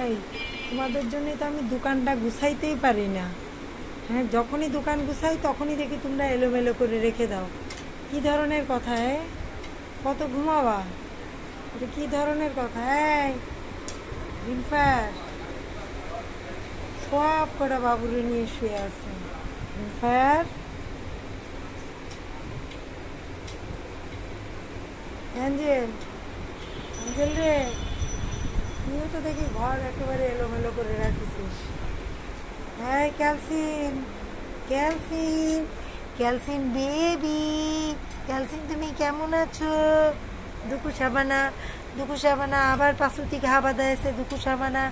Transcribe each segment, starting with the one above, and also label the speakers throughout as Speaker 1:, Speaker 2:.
Speaker 1: এই তোমাদের জন্যই তো আমি দোকানটা গুছাইতেই পারি না। হ্যাঁ, যখনই দোকান গুছাই তখনই দেখি তোমরা এলোমেলো করে রেখে দাও। কি ধরনের কথা? কত ঘুমাবা? এটা কি ধরনের কথা? এই রিম্পার সব কটা বাবুরে নিয়ে শুয়ে আছে। রিম্পার, অ্যাঞ্জেল, অ্যাঞ্জেল রে, তুইও তো দেখি ঘর একেবারে এলোমেলো করে রাখিস। এই ক্যালসিন, ক্যালসিন, ক্যালসিন বেবি, ক্যালসিন তুমি কেমন আছো? দুকু সাবানা, দুকু সাবানা আবার পাশুতি খাবার দিয়েছে। দুকু সাবানা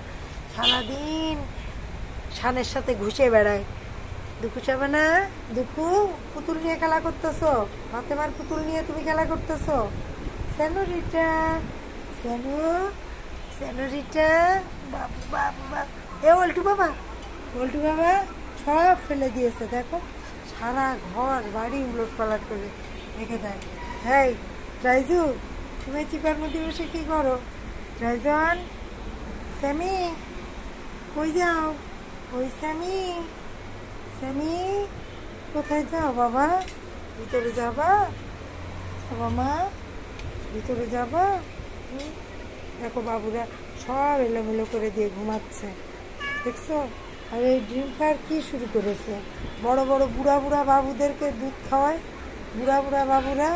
Speaker 1: সারাদিন শানের সাথে ঘুষে বেড়ায়। দুকু সাবানা, দুকু পুতুল নিয়ে খেলা করতেছো? ফাতেমার পুতুল নিয়ে তুমি খেলা করতেছো? সেনোরিটা, সেনো, সেনোরিটা, বাবু বাবু বাবু। এ ওল্টু বাবা, বল্টু বাবা সব ফেলে দিয়েছে। দেখো, সারা ঘর বাড়ি উলট পালট করে রেখে দেয়। হ্যাঁ রাইজু, তুমি চিপার মধ্যে বসে কি করো? রাইজন, স্যামি, কই যাও? ওই স্যামি, স্যামি, কোথায় যাও বাবা? ভিতরে যাবা? বাবা মা, ভিতরে যাবা? দেখো বাবুরা সব এলোমেলো করে দিয়ে ঘুমাচ্ছে, দেখছো? আর এই ড্রিম ফায়ার কি শুরু করেছে? বড় বড় বুড়া বুড়া বাবুদেরকে দুধ খাওয়ায়, বুড়া বুড়া বাবুরা।